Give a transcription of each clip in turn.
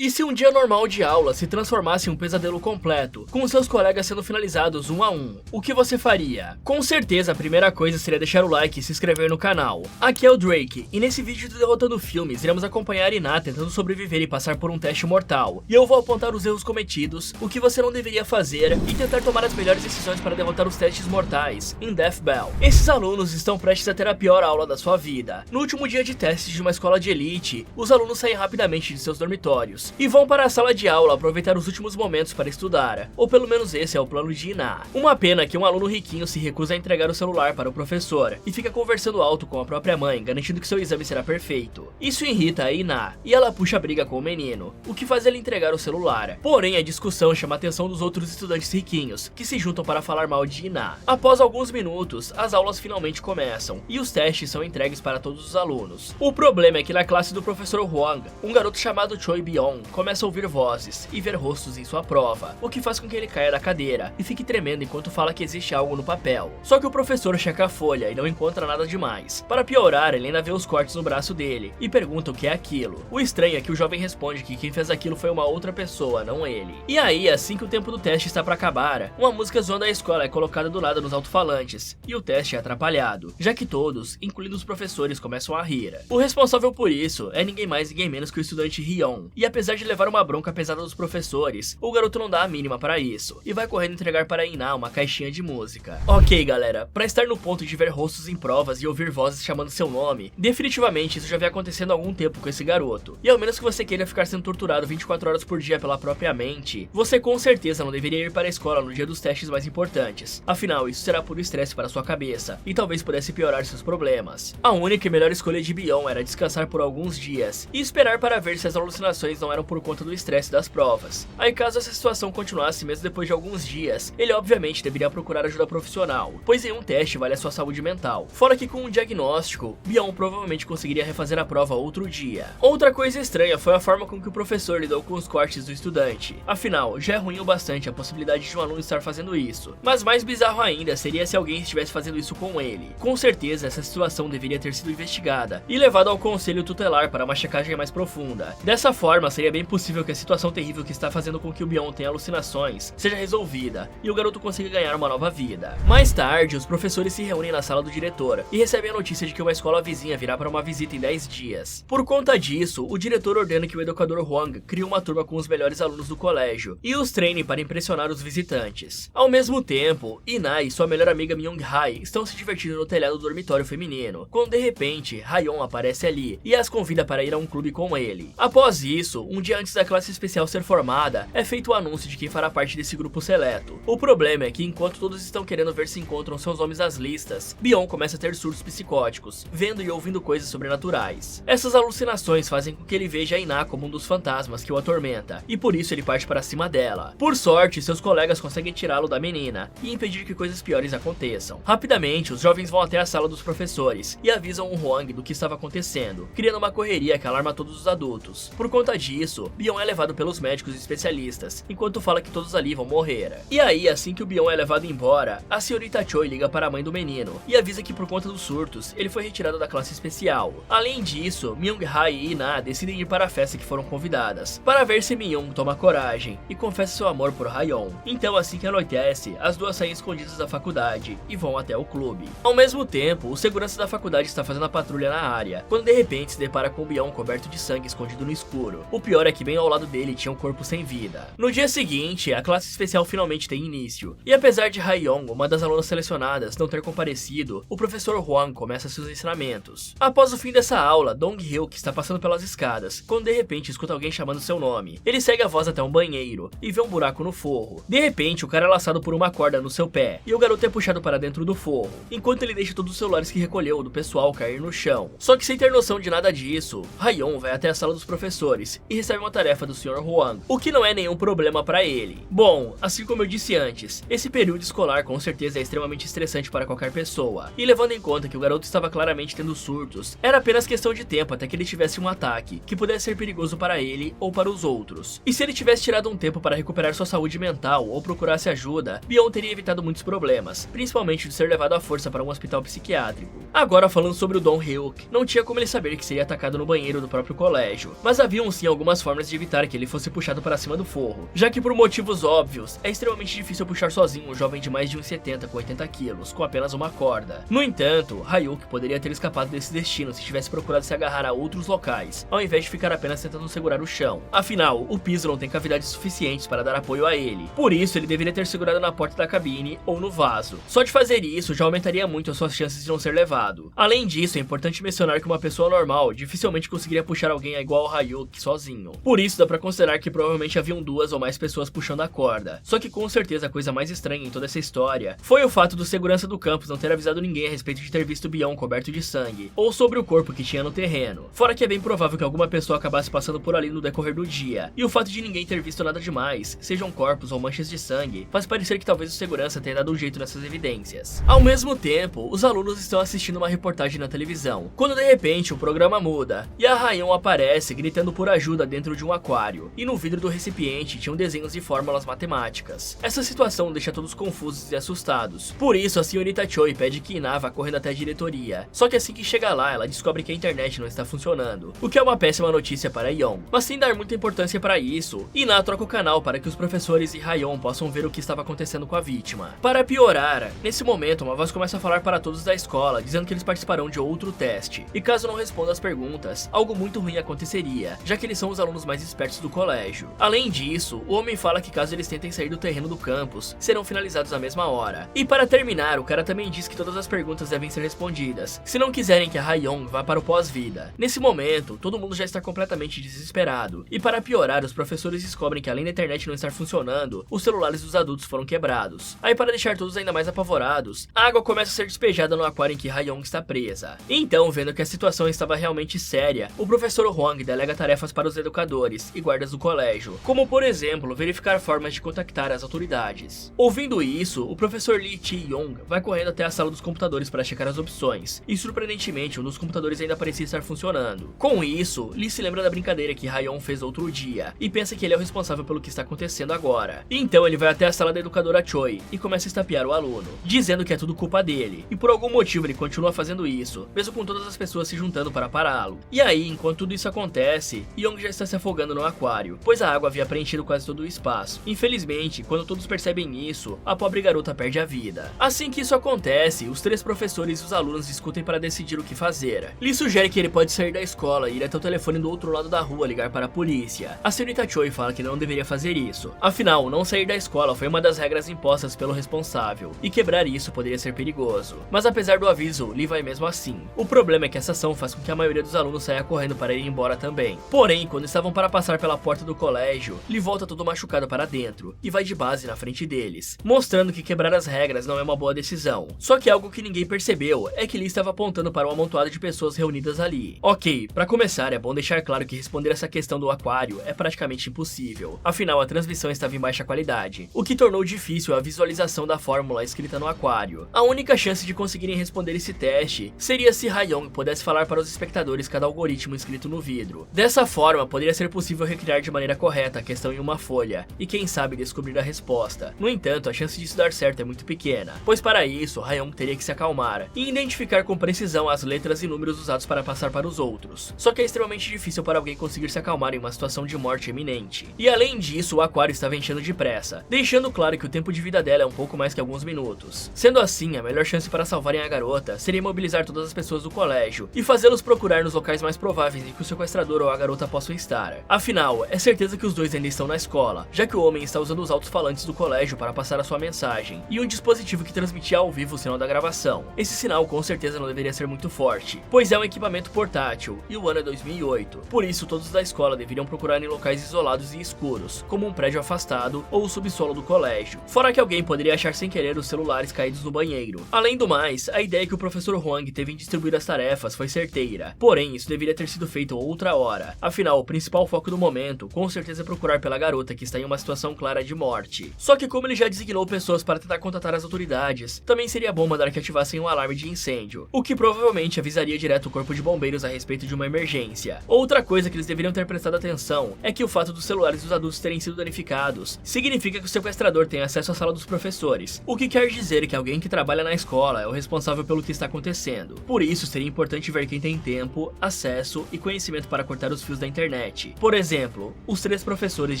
E se um dia normal de aula se transformasse em um pesadelo completo, com seus colegas sendo finalizados um a um, o que você faria? Com certeza a primeira coisa seria deixar o like e se inscrever no canal. Aqui é o Drake, e nesse vídeo do Derrotando Filmes iremos acompanhar Iná tentando sobreviver e passar por um teste mortal. E eu vou apontar os erros cometidos, o que você não deveria fazer e tentar tomar as melhores decisões para derrotar os testes mortais em Death Bell. Esses alunos estão prestes a ter a pior aula da sua vida. No último dia de testes de uma escola de elite, os alunos saem rapidamente de seus dormitórios e vão para a sala de aula aproveitar os últimos momentos para estudar, ou pelo menos esse é o plano de Iná. Uma pena que um aluno riquinho se recusa a entregar o celular para o professor e fica conversando alto com a própria mãe, garantindo que seu exame será perfeito. Isso irrita a Iná e ela puxa a briga com o menino, o que faz ele entregar o celular. Porém, a discussão chama a atenção dos outros estudantes riquinhos, que se juntam para falar mal de Iná. Após alguns minutos, as aulas finalmente começam e os testes são entregues para todos os alunos. O problema é que na classe do professor Huang, um garoto chamado Choi Byung começa a ouvir vozes e ver rostos em sua prova, o que faz com que ele caia da cadeira e fique tremendo enquanto fala que existe algo no papel. Só que o professor checa a folha e não encontra nada demais. Para piorar, ele ainda vê os cortes no braço dele e pergunta o que é aquilo. O estranho é que o jovem responde que quem fez aquilo foi uma outra pessoa, não ele. E aí, assim que o tempo do teste está para acabar, uma música zoando a escola é colocada do lado nos alto-falantes e o teste é atrapalhado, já que todos, incluindo os professores, começam a rir. O responsável por isso é ninguém mais ninguém menos que o estudante Ryon, e apesar de levar uma bronca pesada dos professores, o garoto não dá a mínima para isso e vai correndo entregar para Iná uma caixinha de música. Ok, galera, para estar no ponto de ver rostos em provas e ouvir vozes chamando seu nome, definitivamente isso já vem acontecendo há algum tempo com esse garoto. E ao menos que você queira ficar sendo torturado 24 horas por dia pela própria mente, você com certeza não deveria ir para a escola no dia dos testes mais importantes. Afinal, isso será puro estresse para sua cabeça e talvez pudesse piorar seus problemas. A única e melhor escolha de Byung era descansar por alguns dias e esperar para ver se as alucinações não eram por conta do estresse das provas. Aí caso essa situação continuasse mesmo depois de alguns dias, ele obviamente deveria procurar ajuda profissional, pois em um teste vale a sua saúde mental. Fora que com um diagnóstico, Byung provavelmente conseguiria refazer a prova outro dia. Outra coisa estranha foi a forma com que o professor lidou com os cortes do estudante. Afinal, já é ruim o bastante a possibilidade de um aluno estar fazendo isso, mas mais bizarro ainda seria se alguém estivesse fazendo isso com ele. Com certeza essa situação deveria ter sido investigada e levada ao conselho tutelar para uma checagem mais profunda. Dessa forma, seria bem possível que a situação terrível que está fazendo com que o Byung tenha alucinações seja resolvida e o garoto consiga ganhar uma nova vida. Mais tarde, os professores se reúnem na sala do diretor e recebem a notícia de que uma escola vizinha virá para uma visita em 10 dias. Por conta disso, o diretor ordena que o educador Huang crie uma turma com os melhores alunos do colégio e os treine para impressionar os visitantes. Ao mesmo tempo, Iná e sua melhor amiga Myung-hae estão se divertindo no telhado do dormitório feminino, quando de repente, Hayeon aparece ali e as convida para ir a um clube com ele. Após isso, um dia antes da classe especial ser formada, é feito o anúncio de quem fará parte desse grupo seleto. O problema é que enquanto todos estão querendo ver se encontram seus nomes nas listas, Byung começa a ter surtos psicóticos, vendo e ouvindo coisas sobrenaturais. Essas alucinações fazem com que ele veja a Iná como um dos fantasmas que o atormenta, e por isso ele parte para cima dela. Por sorte, seus colegas conseguem tirá-lo da menina e impedir que coisas piores aconteçam. Rapidamente, os jovens vão até a sala dos professores e avisam o Huang do que estava acontecendo, criando uma correria que alarma todos os adultos. Por conta disso, Byung é levado pelos médicos e especialistas, enquanto fala que todos ali vão morrer. E aí, assim que o Byung é levado embora, a senhorita Choi liga para a mãe do menino e avisa que por conta dos surtos, ele foi retirado da classe especial. Além disso, Myung-hae e Iná decidem ir para a festa que foram convidadas, para ver se Byung toma coragem e confessa seu amor por Hayeon. Então, assim que anoitece, as duas saem escondidas da faculdade e vão até o clube. Ao mesmo tempo, o segurança da faculdade está fazendo a patrulha na área, quando de repente se depara com o Byung coberto de sangue escondido no escuro. O pior é que bem ao lado dele tinha um corpo sem vida. No dia seguinte, a classe especial finalmente tem início, e apesar de Hayeon, uma das alunas selecionadas, não ter comparecido, o professor Huang começa seus ensinamentos. Após o fim dessa aula, Dong-hyuk está passando pelas escadas, quando de repente escuta alguém chamando seu nome. Ele segue a voz até um banheiro e vê um buraco no forro. De repente, o cara é laçado por uma corda no seu pé, e o garoto é puxado para dentro do forro, enquanto ele deixa todos os celulares que recolheu do pessoal cair no chão. Só que sem ter noção de nada disso, Hayeon vai até a sala dos professores e recebe uma tarefa do Sr. Huang, o que não é nenhum problema para ele. Bom, assim como eu disse antes, esse período escolar com certeza é extremamente estressante para qualquer pessoa, e levando em conta que o garoto estava claramente tendo surtos, era apenas questão de tempo até que ele tivesse um ataque, que pudesse ser perigoso para ele ou para os outros. E se ele tivesse tirado um tempo para recuperar sua saúde mental ou procurasse ajuda, Byung teria evitado muitos problemas, principalmente de ser levado à força para um hospital psiquiátrico. Agora falando sobre o Dong-hyuk, não tinha como ele saber que seria atacado no banheiro do próprio colégio, mas haviam sim algumas algumas formas de evitar que ele fosse puxado para cima do forro, já que por motivos óbvios, é extremamente difícil puxar sozinho um jovem de mais de 1,70 com 80 quilos, com apenas uma corda. No entanto, Hayuk poderia ter escapado desse destino se tivesse procurado se agarrar a outros locais, ao invés de ficar apenas tentando segurar o chão. Afinal, o piso não tem cavidades suficientes para dar apoio a ele, por isso ele deveria ter segurado na porta da cabine ou no vaso. Só de fazer isso já aumentaria muito as suas chances de não ser levado. Além disso, é importante mencionar que uma pessoa normal dificilmente conseguiria puxar alguém igual ao Hayuk sozinho. Por isso dá pra considerar que provavelmente haviam 2 ou mais pessoas puxando a corda. Só que com certeza a coisa mais estranha em toda essa história foi o fato do segurança do campus não ter avisado ninguém a respeito de ter visto Bion coberto de sangue, ou sobre o corpo que tinha no terreno. Fora que é bem provável que alguma pessoa acabasse passando por ali no decorrer do dia, e o fato de ninguém ter visto nada demais, sejam corpos ou manchas de sangue, faz parecer que talvez o segurança tenha dado um jeito nessas evidências. Ao mesmo tempo, os alunos estão assistindo uma reportagem na televisão, quando de repente o programa muda, e a Rayon aparece gritando por ajuda dentro de um aquário, e no vidro do recipiente tinham desenhos e fórmulas matemáticas. Essa situação deixa todos confusos e assustados, por isso a senhorita Choi pede que Ina vá correndo até a diretoria, só que assim que chega lá ela descobre que a internet não está funcionando, o que é uma péssima notícia para Yeon. Mas sem dar muita importância para isso, Ina troca o canal para que os professores e Rayon possam ver o que estava acontecendo com a vítima. Para piorar, nesse momento uma voz começa a falar para todos da escola, dizendo que eles participarão de outro teste, e caso não respondam as perguntas, algo muito ruim aconteceria, já que eles são os alunos mais espertos do colégio. Além disso, o homem fala que caso eles tentem sair do terreno do campus, serão finalizados à mesma hora. E para terminar, o cara também diz que todas as perguntas devem ser respondidas, se não quiserem que a Rayon vá para o pós-vida. Nesse momento, todo mundo já está completamente desesperado, e para piorar, os professores descobrem que além da internet não estar funcionando, os celulares dos adultos foram quebrados. Aí para deixar todos ainda mais apavorados, a água começa a ser despejada no aquário em que Rayon está presa. Então, vendo que a situação estava realmente séria, o professor Hwang delega tarefas para os educadores e guardas do colégio, como por exemplo, verificar formas de contactar as autoridades. Ouvindo isso, o professor Lee Chi-yong vai correndo até a sala dos computadores para checar as opções, e surpreendentemente um dos computadores ainda parecia estar funcionando. Com isso, Lee se lembra da brincadeira que Rayon fez outro dia, e pensa que ele é o responsável pelo que está acontecendo agora. Então ele vai até a sala da educadora Choi e começa a estapear o aluno, dizendo que é tudo culpa dele, e por algum motivo ele continua fazendo isso, mesmo com todas as pessoas se juntando para pará-lo. E aí, enquanto tudo isso acontece, Young já está se afogando no aquário, pois a água havia preenchido quase todo o espaço. Infelizmente, quando todos percebem isso, a pobre garota perde a vida. Assim que isso acontece, os 3 professores e os alunos discutem para decidir o que fazer. Lee sugere que ele pode sair da escola e ir até o telefone do outro lado da rua ligar para a polícia. A senhorita Choi fala que não deveria fazer isso. Afinal, não sair da escola foi uma das regras impostas pelo responsável, e quebrar isso poderia ser perigoso. Mas apesar do aviso, Lee vai mesmo assim. O problema é que essa ação faz com que a maioria dos alunos saia correndo para ir embora também. Porém, quando estavam para passar pela porta do colégio, Lee volta todo machucado para dentro, e vai de base na frente deles, mostrando que quebrar as regras não é uma boa decisão. Só que algo que ninguém percebeu é que Lee estava apontando para um amontoado de pessoas reunidas ali. Ok, para começar é bom deixar claro que responder essa questão do aquário é praticamente impossível, afinal a transmissão estava em baixa qualidade, o que tornou difícil a visualização da fórmula escrita no aquário. A única chance de conseguirem responder esse teste seria se Hayoung pudesse falar para os espectadores cada algoritmo escrito no vidro. Dessa forma, poderia ser possível recriar de maneira correta a questão em uma folha, e quem sabe descobrir a resposta. No entanto, a chance disso dar certo é muito pequena, pois para isso, Hayoung teria que se acalmar e identificar com precisão as letras e números usados para passar para os outros. Só que é extremamente difícil para alguém conseguir se acalmar em uma situação de morte iminente. E além disso, o aquário estava enchendo depressa, deixando claro que o tempo de vida dela é um pouco mais que alguns minutos. Sendo assim, a melhor chance para salvarem a garota seria mobilizar todas as pessoas do colégio e fazê-los procurar nos locais mais prováveis em que o sequestrador ou a garota possam estar. Afinal, é certeza que os dois ainda estão na escola, já que o homem está usando os alto-falantes do colégio para passar a sua mensagem, e um dispositivo que transmitia ao vivo o sinal da gravação. Esse sinal com certeza não deveria ser muito forte, pois é um equipamento portátil, e o ano é 2008, por isso todos da escola deveriam procurar em locais isolados e escuros, como um prédio afastado ou o subsolo do colégio, fora que alguém poderia achar sem querer os celulares caídos no banheiro. Além do mais, a ideia que o professor Hwang teve em distribuir as tarefas foi certeira, porém isso deveria ter sido feito outra hora, afinal o principal foco do momento com certeza é procurar pela garota que está em uma situação clara de morte. Só que como ele já designou pessoas para tentar contatar as autoridades, também seria bom mandar que ativassem um alarme de incêndio, o que provavelmente avisaria direto o corpo de bombeiros a respeito de uma emergência. Outra coisa que eles deveriam ter prestado atenção é que o fato dos celulares dos adultos terem sido danificados significa que o sequestrador tem acesso à sala dos professores, o que quer dizer que alguém que trabalha na escola é o responsável pelo que está acontecendo. Por isso seria importante ver quem tem tempo, acesso e conhecimento para cortar os fios da internet internet. Por exemplo, os 3 professores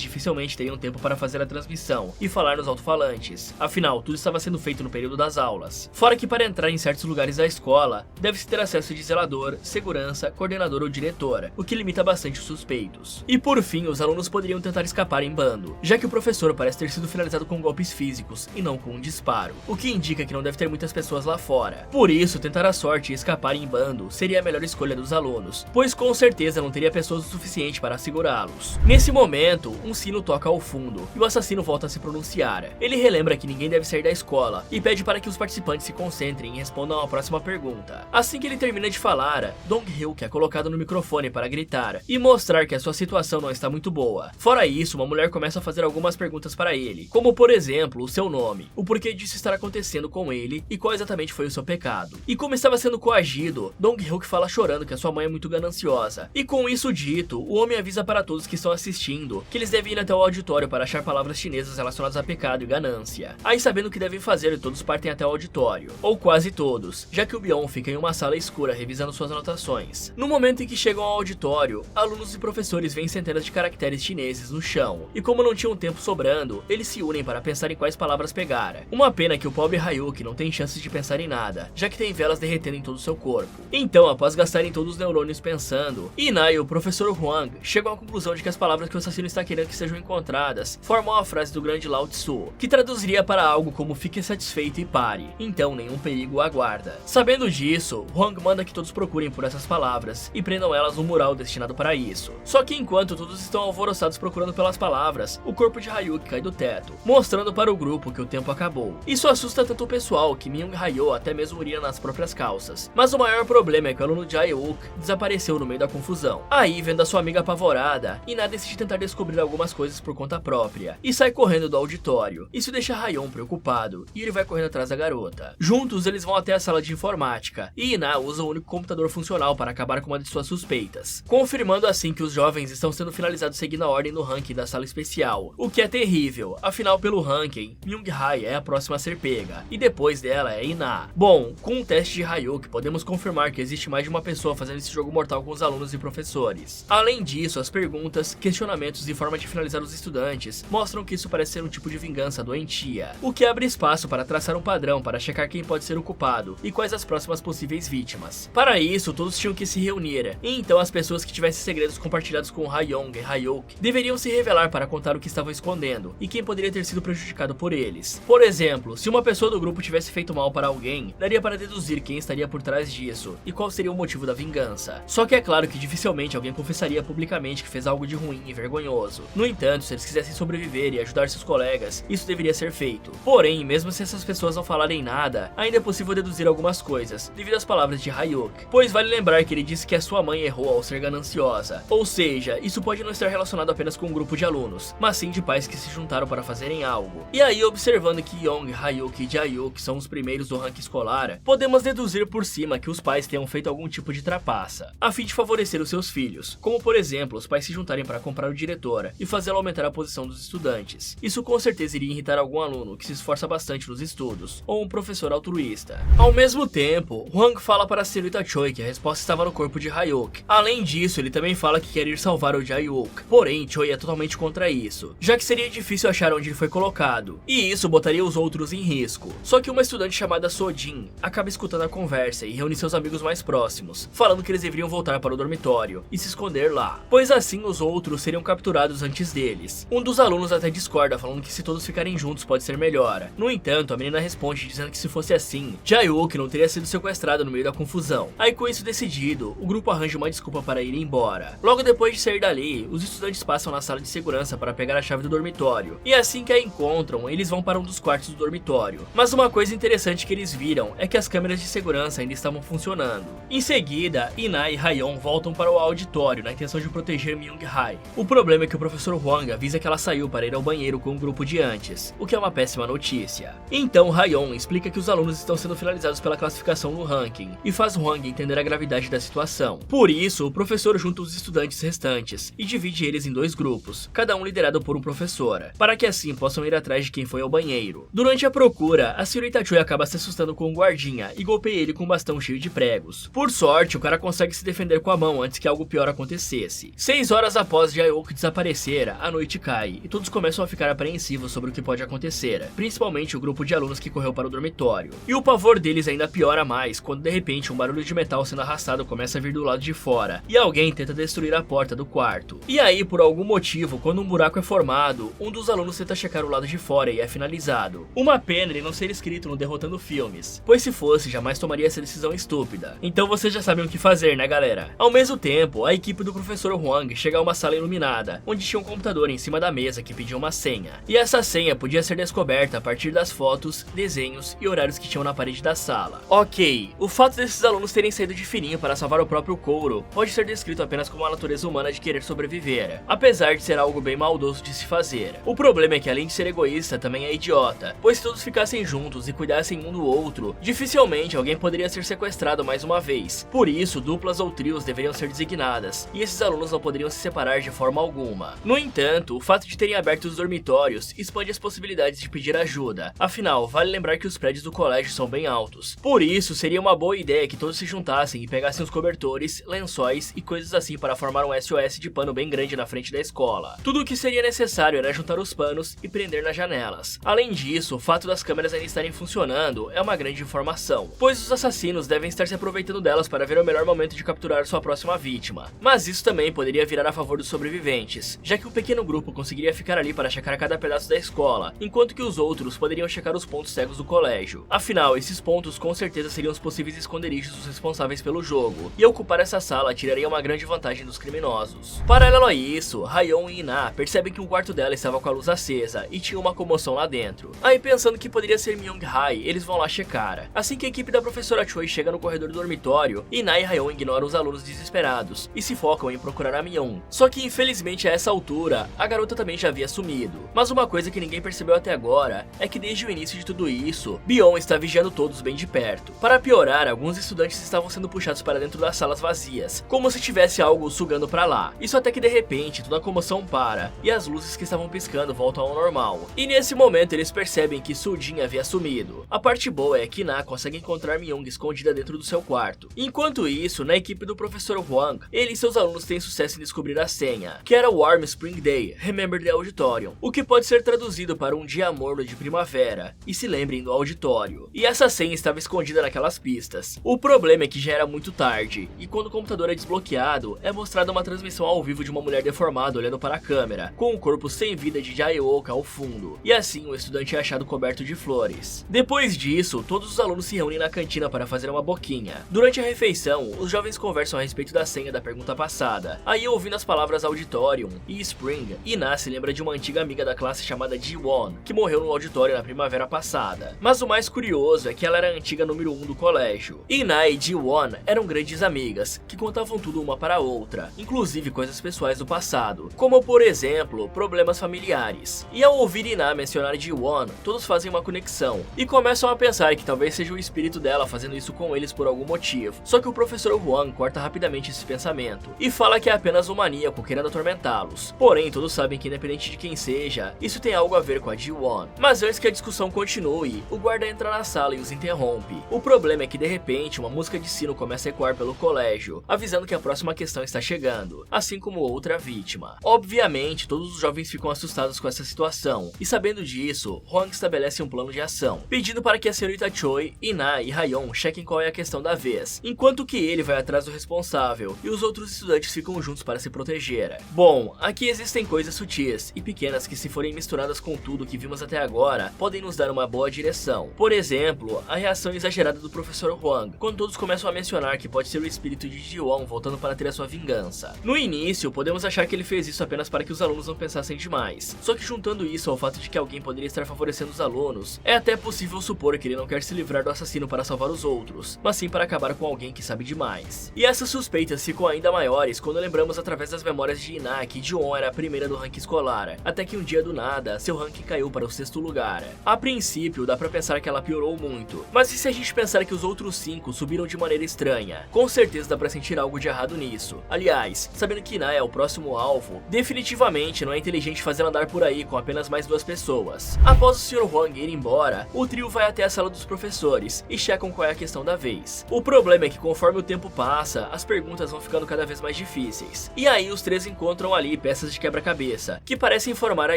dificilmente teriam tempo para fazer a transmissão e falar nos alto-falantes, afinal, tudo estava sendo feito no período das aulas. Fora que para entrar em certos lugares da escola, deve-se ter acesso de zelador, segurança, coordenador ou diretor, o que limita bastante os suspeitos. E por fim, os alunos poderiam tentar escapar em bando, já que o professor parece ter sido finalizado com golpes físicos e não com um disparo, o que indica que não deve ter muitas pessoas lá fora. Por isso, tentar a sorte e escapar em bando seria a melhor escolha dos alunos, pois com certeza não teria pessoas o suficiente para segurá-los. Nesse momento, um sino toca ao fundo e o assassino volta a se pronunciar. Ele relembra que ninguém deve sair da escola e pede para que os participantes se concentrem e respondam a próxima pergunta. Assim que ele termina de falar, Dong-hyuk é colocado no microfone para gritar e mostrar que a sua situação não está muito boa. Fora isso, uma mulher começa a fazer algumas perguntas para ele, como por exemplo, o seu nome, o porquê disso estar acontecendo com ele e qual exatamente foi o seu pecado. E como estava sendo coagido, Dong-hyuk fala chorando que a sua mãe é muito gananciosa. E com isso dito, o homem avisa para todos que estão assistindo que eles devem ir até o auditório para achar palavras chinesas relacionadas a pecado e ganância. Aí, sabendo o que devem fazer, todos partem até o auditório, ou quase todos, já que o Byung fica em uma sala escura revisando suas anotações. No momento em que chegam ao auditório, alunos e professores veem centenas de caracteres chineses no chão, e como não tinham tempo sobrando, eles se unem para pensar em quais palavras pegar. Uma pena que o pobre Hyuk não tem chances de pensar em nada, já que tem velas derretendo em todo o seu corpo. Então, após gastarem todos os neurônios pensando, Ina e o professor Huang chegam à conclusão de que as palavras que o assassino está querendo que sejam encontradas formam a frase do grande Lao Tzu, que traduziria para algo como fique satisfeito e pare, então nenhum perigo o aguarda. Sabendo disso, Huang manda que todos procurem por essas palavras e prendam elas no mural destinado para isso. Só que enquanto todos estão alvoroçados procurando pelas palavras, o corpo de Hyuk cai do teto, mostrando para o grupo que o tempo acabou. Isso assusta tanto o pessoal que Myung-hayo até mesmo urina nas próprias calças. Mas o maior problema é que o aluno de Hyuk desapareceu no meio da confusão. Aí, vendo a sua amiga apavorada, Ina decide tentar descobrir algumas coisas por conta própria e sai correndo do auditório. Isso deixa Rayon preocupado e ele vai correndo atrás da garota. Juntos, eles vão até a sala de informática e Ina usa o único computador funcional para acabar com uma de suas suspeitas, confirmando assim que os jovens estão sendo finalizados seguindo a ordem no ranking da sala especial, o que é terrível, afinal pelo ranking, Myung-hae é a próxima a ser pega, e depois dela é Ina. Bom, com o teste de Hyuk, podemos confirmar que existe mais de uma pessoa fazendo esse jogo mortal com os alunos e professores. Além disso, as perguntas, questionamentos e forma de finalizar os estudantes mostram que isso parece ser um tipo de vingança doentia, o que abre espaço para traçar um padrão para checar quem pode ser o culpado e quais as próximas possíveis vítimas. Para isso, todos tinham que se reunir, e então as pessoas que tivessem segredos compartilhados com Hyung e Hyuk deveriam se revelar para contar o que estavam escondendo e quem poderia ter sido prejudicado por eles. Por exemplo, se uma pessoa do grupo tivesse feito mal para alguém, daria para deduzir quem estaria por trás disso e qual seria o motivo da vingança. Só que é claro que dificilmente alguém confessaria publicamente que fez algo de ruim e vergonhoso. No entanto, se eles quisessem sobreviver e ajudar seus colegas, isso deveria ser feito. Porém, mesmo se essas pessoas não falarem nada, ainda é possível deduzir algumas coisas, devido às palavras de Hyuk, pois vale lembrar que ele disse que a sua mãe errou ao ser gananciosa. Ou seja, isso pode não estar relacionado apenas com um grupo de alunos, mas sim de pais que se juntaram para fazerem algo. E aí, observando que Young, Hyuk e Jae-hyuk são os primeiros do ranking escolar, podemos deduzir por cima que os pais tenham feito algum tipo de trapaça, a fim de favorecer os seus filhos, como por exemplo, os pais se juntarem para comprar o diretor e fazê-lo aumentar a posição dos estudantes. Isso com certeza iria irritar algum aluno que se esforça bastante nos estudos, ou um professor altruísta. Ao mesmo tempo, Huang fala para a senhorita Choi que a resposta estava no corpo de Hyuk. Além disso, ele também fala que quer ir salvar o Jae-hyuk, porém Choi é totalmente contra isso, já que seria difícil achar onde ele foi colocado, e isso botaria os outros em risco. Só que uma estudante chamada Sojin acaba escutando a conversa e reúne seus amigos mais próximos, falando que eles deveriam voltar para o dormitório e se esconder lá, pois assim os outros seriam capturados antes deles. Um dos alunos até discorda, falando que se todos ficarem juntos pode ser melhor. No entanto, a menina responde dizendo que se fosse assim, Jae-hyuk não teria sido sequestrado no meio da confusão. Aí com isso decidido, o grupo arranja uma desculpa para ir embora. Logo depois de sair dali, os estudantes passam na sala de segurança para pegar a chave do dormitório, e assim que a encontram, eles vão para um dos quartos do dormitório. Mas uma coisa interessante que eles viram é que as câmeras de segurança ainda estavam funcionando. Em seguida, Ina e Rayon voltam para o auditório na intenção de proteger Myung-hae. O problema é que o professor Huang avisa que ela saiu para ir ao banheiro com o grupo de antes, o que é uma péssima notícia. Então Rayon explica que os alunos estão sendo finalizados pela classificação no ranking e faz Huang entender a gravidade da situação. Por isso, o professor junta os estudantes restantes e divide eles em dois grupos, cada um liderado por um professor, para que assim possam ir atrás de quem foi ao banheiro. Durante a procura, a senhorita Choi acaba se assustando com o guardinha e golpeia ele com um bastão cheio de pregos. Por sorte, o cara consegue se defender com a mão antes que algo pior acontecesse. acontecesse. 6 horas após Jae-wook desaparecer, a noite cai e todos começam a ficar apreensivos sobre o que pode acontecer, principalmente o grupo de alunos que correu para o dormitório. E o pavor deles ainda piora mais quando de repente um barulho de metal sendo arrastado começa a vir do lado de fora e alguém tenta destruir a porta do quarto. E aí, por algum motivo, quando um buraco é formado, um dos alunos tenta checar o lado de fora e é finalizado. Uma pena ele não ser escrito no Derrotando Filmes, pois se fosse, jamais tomaria essa decisão estúpida. Então vocês já sabem o que fazer, né galera? Ao mesmo tempo, a equipe do professor Hwang chega a uma sala iluminada, onde tinha um computador em cima da mesa que pedia uma senha. E essa senha podia ser descoberta a partir das fotos, desenhos e horários que tinham na parede da sala. Ok, o fato desses alunos terem saído de fininho para salvar o próprio couro pode ser descrito apenas como a natureza humana de querer sobreviver, apesar de ser algo bem maldoso de se fazer. O problema é que além de ser egoísta, também é idiota, pois se todos ficassem juntos e cuidassem um do outro, dificilmente alguém poderia ser sequestrado mais uma vez. Por isso, duplas ou trios deveriam ser designadas, e esses alunos não poderiam se separar de forma alguma. No entanto, o fato de terem aberto os dormitórios expande as possibilidades de pedir ajuda, afinal, vale lembrar que os prédios do colégio são bem altos. Por isso, seria uma boa ideia que todos se juntassem e pegassem os cobertores, lençóis e coisas assim para formar um SOS de pano bem grande na frente da escola. Tudo o que seria necessário era juntar os panos e prender nas janelas. Além disso, o fato das câmeras ainda estarem funcionando é uma grande informação, pois os assassinos devem estar se aproveitando delas para ver o melhor momento de capturar sua próxima vítima. Mas isso também poderia virar a favor dos sobreviventes, já que um pequeno grupo conseguiria ficar ali para checar cada pedaço da escola, enquanto que os outros poderiam checar os pontos cegos do colégio. Afinal, esses pontos com certeza seriam os possíveis esconderijos dos responsáveis pelo jogo, e ocupar essa sala tiraria uma grande vantagem dos criminosos. Paralelo a isso, Hayeon e Ina percebem que o quarto dela estava com a luz acesa e tinha uma comoção lá dentro. Aí, pensando que poderia ser Myung-hae, eles vão lá checar. Assim que a equipe da professora Choi chega no corredor do dormitório, Ina e Hayeon ignoram os alunos desesperados e se focam em procurar a Myung. Só que infelizmente a essa altura, a garota também já havia sumido. Mas uma coisa que ninguém percebeu até agora é que desde o início de tudo isso, Bion está vigiando todos bem de perto. Para piorar, alguns estudantes estavam sendo puxados para dentro das salas vazias, como se tivesse algo sugando para lá. Isso até que de repente toda a comoção para e as luzes que estavam piscando voltam ao normal. E nesse momento eles percebem que Soo-jin havia sumido. A parte boa é que Na consegue encontrar Myung escondida dentro do seu quarto. Enquanto isso, na equipe do professor Hwang, ele e seus alunos têm sucesso em descobrir a senha, que era Warm Spring Day, Remember the Auditorium, o que pode ser traduzido para um dia morno de primavera, e se lembrem do auditório. E essa senha estava escondida naquelas pistas. O problema é que já era muito tarde, e quando o computador é desbloqueado, é mostrada uma transmissão ao vivo de uma mulher deformada olhando para a câmera, com o corpo sem vida de Jae-wook ao fundo, e assim o estudante é achado coberto de flores. Depois disso, todos os alunos se reúnem na cantina para fazer uma boquinha. Durante a refeição, os jovens conversam a respeito da senha da pergunta passada. Aí, ouvindo as palavras Auditorium e Spring, Ina se lembra de uma antiga amiga da classe chamada Ji-won, que morreu no auditório na primavera passada. Mas o mais curioso é que ela era a antiga número 1 do colégio. Ina e Ji-won eram grandes amigas, que contavam tudo uma para a outra, inclusive coisas pessoais do passado, como por exemplo, problemas familiares. E ao ouvir Ina mencionar Ji-won, todos fazem uma conexão, e começam a pensar que talvez seja o espírito dela fazendo isso com eles por algum motivo. Só que o professor Hwang corta rapidamente esse pensamento, e fala que é apenas um maníaco querendo atormentá-los. Porém, todos sabem que independente de quem seja, isso tem algo a ver com a Ji-won. Mas antes que a discussão continue, o guarda entra na sala e os interrompe. O problema é que de repente uma música de sino começa a ecoar pelo colégio, avisando que a próxima questão está chegando, assim como outra vítima. Obviamente, todos os jovens ficam assustados com essa situação, e sabendo disso, Hwang estabelece um plano de ação, pedindo para que a senhorita Choi, Ina e Hayeon chequem qual é a questão da vez, enquanto que ele vai atrás do responsável, e os outros estudantes ficam juntos para se proteger. Bom, aqui existem coisas sutis e pequenas que, se forem misturadas com tudo que vimos até agora, podem nos dar uma boa direção. Por exemplo, a reação exagerada do professor Hwang, quando todos começam a mencionar que pode ser o espírito de Ji-won voltando para ter a sua vingança. No início, podemos achar que ele fez isso apenas para que os alunos não pensassem demais, só que juntando isso ao fato de que alguém poderia estar favorecendo os alunos, é até possível supor que ele não quer se livrar do assassino para salvar os outros, mas sim para acabar com alguém que sabe demais. E essas suspeitas ficam ainda maiores quando lembramos através das memórias de Ina que Ji-won era a primeira do ranking escolar, até que um dia do nada, seu ranking caiu para o 6º lugar. A princípio, dá pra pensar que ela piorou muito, mas e se a gente pensar que os outros 5 subiram de maneira estranha? Com certeza dá pra sentir algo de errado nisso. Aliás, sabendo que Ina é o próximo alvo, definitivamente não é inteligente fazer andar por aí com apenas mais 2 pessoas. Após o Sr. Hwang ir embora, o trio vai até a sala dos professores e checam qual é a questão da vez. O problema é que conforme o tempo passa, as perguntas vão ficando cada vez mais difíceis difíceis. E aí os três encontram ali peças de quebra-cabeça, que parecem informar a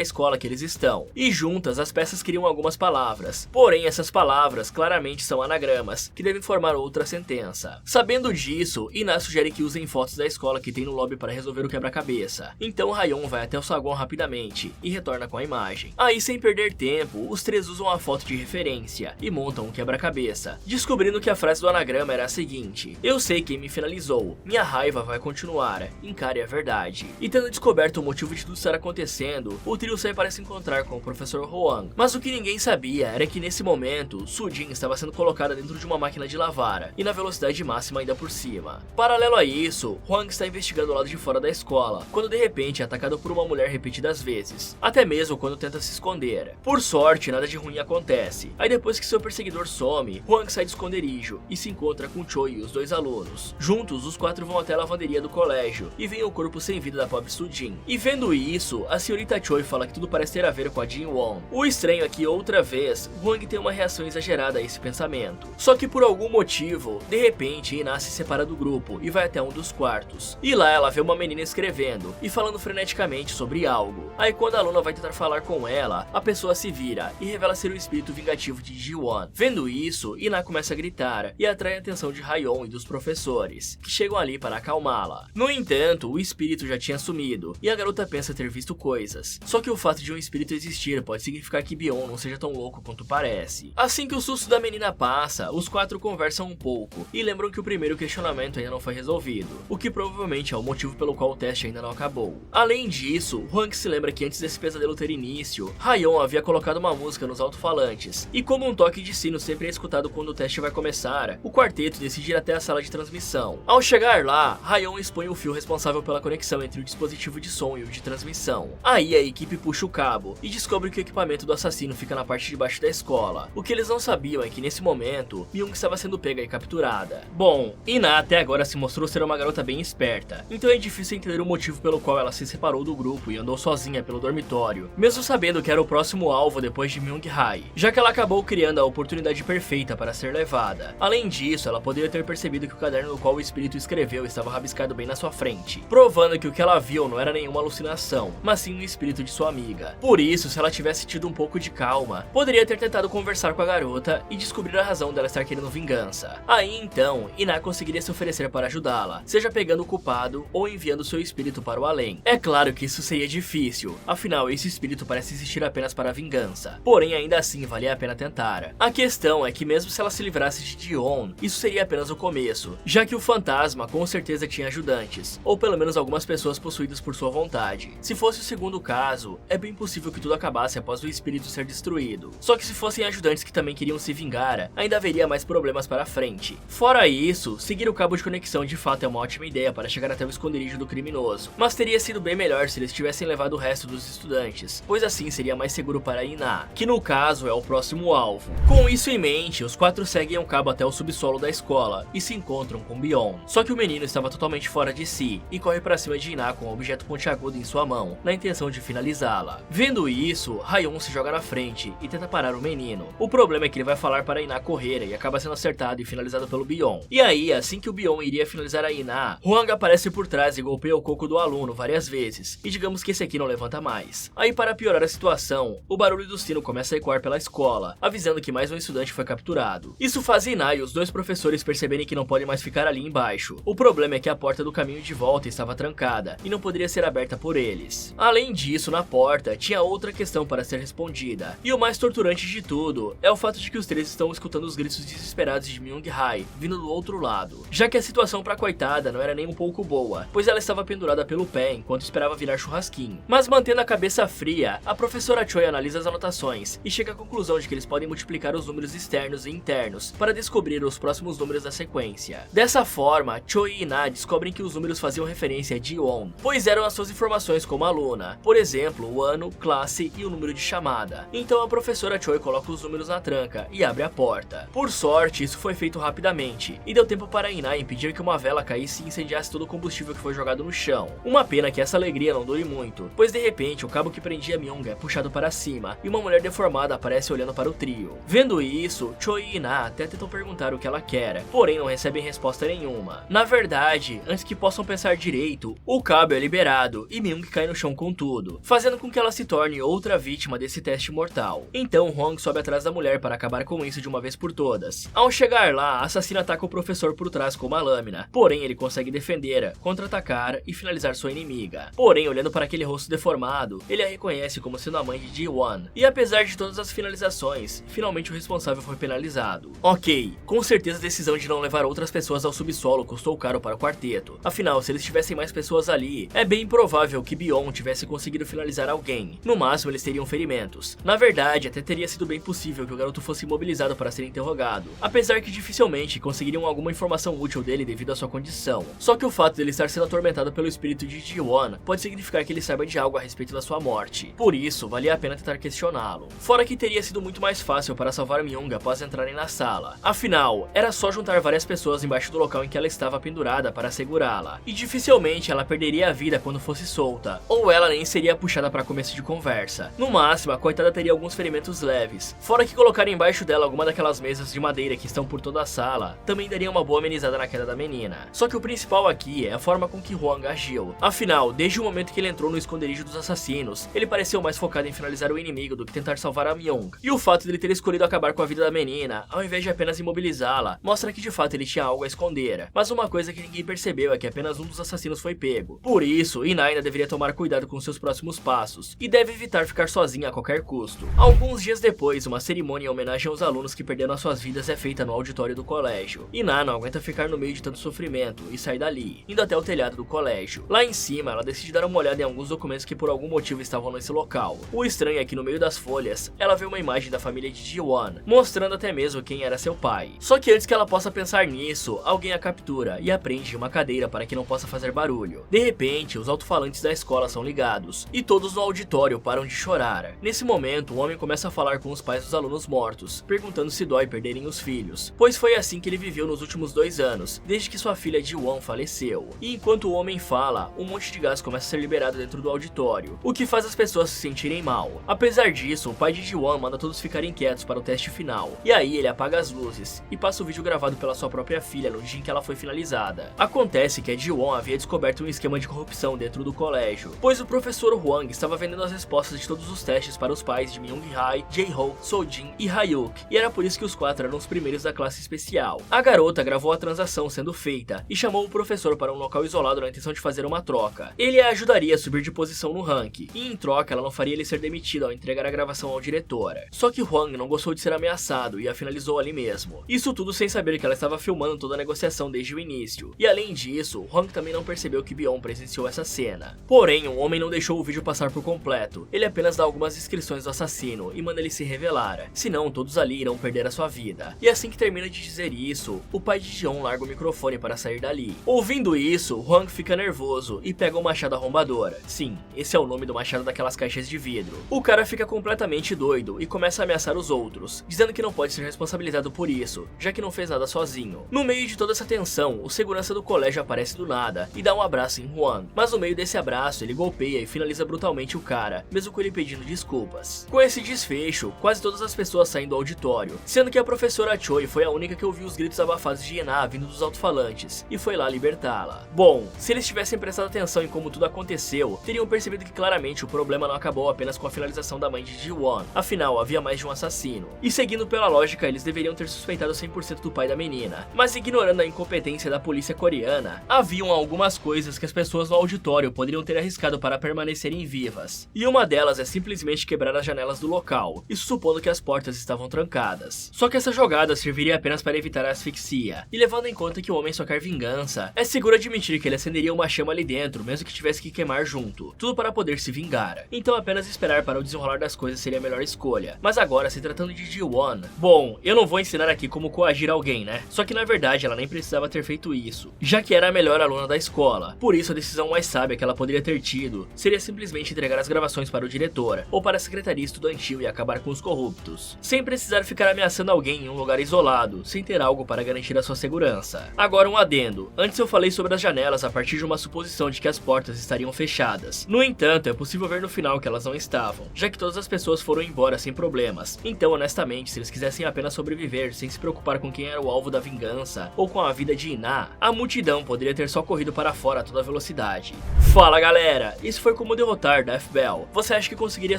escola que eles estão. E juntas as peças criam algumas palavras, porém essas palavras claramente são anagramas, que devem formar outra sentença. Sabendo disso, Ina sugere que usem fotos da escola que tem no lobby para resolver o quebra-cabeça. Então Raion vai até o saguão rapidamente e retorna com a imagem. Aí, sem perder tempo, os três usam a foto de referência e montam um quebra-cabeça, descobrindo que a frase do anagrama era a seguinte: eu sei quem me finalizou, minha raiva vai continuar, encare a verdade. E tendo descoberto o motivo de tudo estar acontecendo, o trio sai para se encontrar com o professor Huang. Mas o que ninguém sabia era que nesse momento, Sujin estava sendo colocada dentro de uma máquina de lavar, e na velocidade máxima ainda por cima. Paralelo a isso, Huang está investigando o lado de fora da escola, quando de repente é atacado por uma mulher repetidas vezes, até mesmo quando tenta se esconder. Por sorte, nada de ruim acontece. Aí depois que seu perseguidor some, Huang sai do esconderijo e se encontra com Choi e os dois alunos. Juntos, os quatro vão até a lavanderia do colégio e veem o corpo sem vida da pobre Sujin. E vendo isso, a senhorita Choi fala que tudo parece ter a ver com a Jin Won. O estranho é que outra vez, Huang tem uma reação exagerada a esse pensamento. Só que por algum motivo, de repente Ina se separa do grupo e vai até um dos quartos. E lá ela vê uma menina escrevendo e falando freneticamente sobre algo. Aí quando a aluna vai tentar falar com ela, a pessoa se vira e revela ser o espírito vingativo de Ji-won. Vendo isso, Ina começa a gritar e atrai a atenção de Raion e dos professores, que chegam ali para acalmá-la. No entanto, o espírito já tinha sumido e a garota pensa ter visto coisas. Só que o fato de um espírito existir pode significar que Bion não seja tão louco quanto parece. Assim que o susto da menina passa, os quatro conversam um pouco e lembram que o primeiro questionamento ainda não foi resolvido, o que provavelmente é o motivo pelo qual o teste ainda não acabou. Além disso, Huang se lembra que antes desse pesadelo ter início, Raion havia colocado uma música nos alto-falantes, e como um toque de sino sempre é escutado quando o teste vai começar, o quarteto decide ir até a sala de transmissão. Ao chegar lá, Raion expõe o fio responsável pela conexão entre o dispositivo de som e o de transmissão. Aí a equipe puxa o cabo e descobre que o equipamento do assassino fica na parte de baixo da escola. O que eles não sabiam é que nesse momento, Myung estava sendo pega e capturada. Bom, Ina até agora se mostrou ser uma garota bem esperta, então é difícil entender o motivo pelo qual ela se separou do grupo e andou sozinha pelo dormitório, mesmo sabendo que era o próximo alvo depois de Myung-hae, já que ela acabou criando a oportunidade perfeita para ser levada. Além disso, ela poderia ter percebido que o caderno no qual o espírito escreveu estava rabiscado bem na sua frente, provando que o que ela viu não era nenhuma alucinação, mas sim o espírito de sua amiga. Por isso, se ela tivesse tido um pouco de calma, poderia ter tentado conversar com a garota e descobrir a razão dela estar querendo vingança. Aí então, Ina conseguiria se oferecer para ajudá-la, seja pegando o culpado ou enviando seu espírito para o além. É claro que isso seria difícil, afinal esse espírito parece existir apenas para a vingança, porém ainda assim valia a pena tentar. A questão é que mesmo se ela se livrasse de Ji-won, isso seria apenas o começo, já que o fantasma com certeza tinha ajudantes, ou pelo menos algumas pessoas possuídas por sua vontade. Se fosse o segundo caso, é bem possível que tudo acabasse após o espírito ser destruído. Só que se fossem ajudantes que também queriam se vingar, ainda haveria mais problemas para frente. Fora isso, seguir o cabo de conexão de fato é uma ótima ideia para chegar até o esconderijo do criminoso, mas teria sido bem melhor se eles tivessem levado o resto dos estudantes, pois assim seria mais seguro para Ina, que no caso é o próximo alvo. Com isso em mente, os quatro seguem o cabo até o subsolo da escola e se encontram com Bion. Só que o menino estava totalmente fora de si e corre para cima de Ina com um objeto pontiagudo em sua mão, na intenção de finalizá-la. Vendo isso, Raion se joga na frente e tenta parar o menino. O problema é que ele vai falar para Ina correr e acaba sendo acertado e finalizado pelo Bion. E aí, assim que o Bion iria finalizar a Ina, Huang aparece por trás e golpeia o coco do aluno várias vezes, e digamos que esse aqui não levanta mais. Aí, para piorar a situação, o barulho do sino começa a ecoar pela escola, avisando que mais um estudante foi capturado. Isso faz Ina e os dois professores perceberem que não podem mais ficar ali embaixo. O problema é que a porta do caminho de volta estava trancada e não poderia ser aberta por eles. Além disso, na porta tinha outra questão para ser respondida. E o mais torturante de tudo é o fato de que os três estão escutando os gritos desesperados de Myung-hae vindo do outro lado, já que a situação para a coitada não era nem um pouco boa, pois ela estava pendurada pelo pé enquanto esperava virar churrasquinho. Mas mantendo a cabeça fria, a professora Choi analisa as anotações e chega à conclusão de que eles podem multiplicar os números externos e internos para descobrir os próximos números da sequência. Dessa forma, Choi e Ina descobrem que os números faziam referência a Ji-won, pois eram as suas informações como aluna, por exemplo, o ano, classe e o número de chamada. Então a professora Choi coloca os números na tranca e abre a porta. Por sorte, isso foi feito rapidamente e deu tempo para Ina impedir que uma vela caísse e incendiasse todo o combustível que foi jogado no chão. Uma pena que essa alegria não dure muito, pois de repente o cabo que prendia Myung é puxado para cima e uma mulher deformada aparece olhando para o trio. Vendo isso, Choi e Ina até tentam perguntar o que ela quer, porém não recebem resposta nenhuma. Na verdade, antes que possam pensar direito, o cabo é liberado e Myung cai no chão com tudo, fazendo com que ela se torne outra vítima desse teste mortal. Então Hwang sobe atrás da mulher para acabar com isso de uma vez por todas. Ao chegar lá, a assassina ataca o professor por trás com uma lâmina, porém ele consegue defender, contra-atacar e finalizar sua inimiga. Porém, olhando para aquele rosto deformado, ele a reconhece como sendo a mãe de Ji-won. E apesar de todas as finalizações, finalmente o responsável foi penalizado. Ok, com certeza a decisão de não levar outras pessoas ao subsolo custou caro para o quarteto. Afinal, se eles tivessem mais pessoas ali, é bem provável que Byung tivesse conseguido finalizar alguém. No máximo, eles teriam ferimentos. Na verdade, até teria sido bem possível que o garoto fosse imobilizado para ser interrogado, apesar que dificilmente conseguiriam alguma informação útil dele devido à sua condição. Só que o fato dele estar sendo atormentado pelo espírito de Ji-won pode significar que ele saiba de algo a respeito da sua morte. Por isso, valia a pena tentar questioná-lo. Fora que teria sido muito mais fácil para salvar Myung após entrarem na sala. Afinal, era só juntar várias pessoas embaixo do local em que ela estava pendurada para segurá-la. E dificilmente ela perderia a vida quando fosse solta, ou ela nem seria puxada para começo de conversa. No máximo, a coitada teria alguns ferimentos leves. Fora que colocar embaixo dela alguma daquelas mesas de madeira que estão por toda a sala, também daria uma boa amenizada na queda da menina. Só que o principal aqui é a forma com que Hwang agiu. Afinal, desde o momento que ele entrou no esconderijo dos assassinos, ele pareceu mais focado em finalizar o inimigo do que tentar salvar a Myung. E o fato de ele ter escolhido acabar com a vida da menina, ao invés de apenas imobilizá-la, mostra que de fato ele tinha algo a esconder. Mas uma coisa que ninguém percebeu é que apenas um dos assassinos foi pego. Por isso, Ina ainda deveria tomar cuidado com seus próximos passos, e deve evitar ficar sozinha a qualquer custo. Alguns dias depois, uma cerimônia em homenagem aos alunos que perderam as suas vidas é feita no auditório do colégio. Ina não aguenta ficar no meio de tanto sofrimento e sai dali, indo até o telhado do colégio. Lá em cima, ela decide dar uma olhada em alguns documentos que por algum motivo estavam nesse local. O estranho é que no meio das folhas, ela vê uma imagem da família de Ji-won, mostrando até mesmo quem era seu pai. Só que antes que ela possa pensar nisso, alguém a captura e a prende em uma cadeira para que não possa fazer barulho. De repente, os alto-falantes da escola são ligados, e todos no auditório param de chorar. Nesse momento, o homem começa a falar com os pais dos alunos mortos, perguntando se dói perderem os filhos, pois foi assim que ele viveu nos últimos 2 anos, desde que sua filha Ji-won faleceu. E enquanto o homem fala, um monte de gás começa a ser liberado dentro do auditório, o que faz as pessoas se sentirem mal. Apesar disso, o pai de Ji-won manda todos ficarem quietos para o teste final, e aí ele apaga as luzes, e passa o vídeo gravado pela sua própria filha no dia em que ela foi finalizada. Acontece que a Ji-won havia descoberto um esquema de corrupção dentro do colégio, pois o professor Hwang estava vendendo as respostas de todos os testes para os pais de Myung-hae, Jae-ho, Sojin e Hayuk, e era por isso que os 4 eram os primeiros da classe especial. A garota gravou a transação sendo feita e chamou o professor para um local isolado na intenção de fazer uma troca. Ele a ajudaria a subir de posição no ranking, e em troca ela não faria ele ser demitido ao entregar a gravação ao diretor. Só que Hwang não gostou de ser ameaçado e a finalizou ali mesmo. Isso tudo sem saber que ela estava filmando toda a negociação desde o início. E além disso, Hwang também não percebeu que Byung presenciou essa cena. Porém, o homem não deixou o vídeo passar por completo. Ele apenas dá algumas descrições do assassino e manda ele se revelar, senão todos ali irão perder a sua vida. E assim que termina de dizer isso, o pai de Jeon larga o microfone para sair dali. Ouvindo isso, Hwang fica nervoso e pega o machado arrombador. Sim, esse é o nome do machado daquelas caixas de vidro. O cara fica completamente doido e começa a ameaçar os outros, dizendo que não pode ser responsabilizado por isso, já que não fez nada sozinho. No meio de toda essa tensão, o segurança do colégio aparece do nada e dá um abraço em Hwang, mas no meio desse abraço ele golpeia e finaliza brutalmente o cara, mesmo com ele pedindo desculpas. Com esse desfecho, quase todas as pessoas saem do auditório, sendo que a professora Choi foi a única que ouviu os gritos abafados de Ina vindo dos alto-falantes e foi lá libertá-la. Bom, se eles tivessem prestado atenção em como tudo aconteceu, teriam percebido que claramente o problema não acabou apenas com a finalização da mãe de Ji-won, afinal havia mais de um assassino. E seguindo pela lógica, eles deveriam ter suspeitado 100% do pai da menina, mas ignorando a incompetência da polícia coreana, haviam algumas coisas que as pessoas no auditório poderiam ter arriscado para permanecerem vivas. E uma delas é simplesmente quebrar as janelas do local, isso supondo que as portas estavam trancadas. Só que essa jogada serviria apenas para evitar a asfixia, e levando em conta que o homem só quer vingança, é seguro admitir que ele acenderia uma chama ali dentro, mesmo que tivesse que queimar junto, tudo para poder se vingar. Então apenas esperar para o desenrolar das coisas seria a melhor escolha. Mas agora, se tratando de Ji-won, bom, eu não vou ensinar aqui como coagir alguém, né? Só que na verdade ela nem precisava ter feito isso, já que era a melhor aluna da escola. Por isso a decisão mais sábia que ela poderia ter tido seria simplesmente entregar as gravações para o diretor, ou para a secretaria estudantil e acabar com os corruptos, sem precisar ficar ameaçando alguém em um lugar isolado, sem ter algo para garantir a sua segurança. Agora um adendo, antes eu falei sobre as janelas a partir de uma suposição de que as portas estariam fechadas. No entanto, é possível ver no final que elas não estavam, já que todas as pessoas foram embora sem problemas. Então, honestamente, se eles quisessem apenas sobreviver sem se preocupar com quem era o alvo da vingança ou com a vida de Ina, a multidão poderia poderia ter só corrido para fora a toda velocidade. Fala galera, isso foi como derrotar Death Bell. Você acha que conseguiria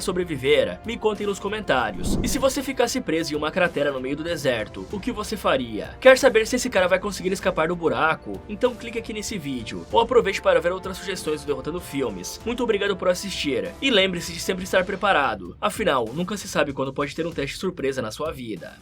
sobreviver? Me contem nos comentários. E se você ficasse preso em uma cratera no meio do deserto, o que você faria? Quer saber se esse cara vai conseguir escapar do buraco? Então clique aqui nesse vídeo, ou aproveite para ver outras sugestões do Derrotando Filmes. Muito obrigado por assistir, e lembre-se de sempre estar preparado, afinal, nunca se sabe quando pode ter um teste surpresa na sua vida.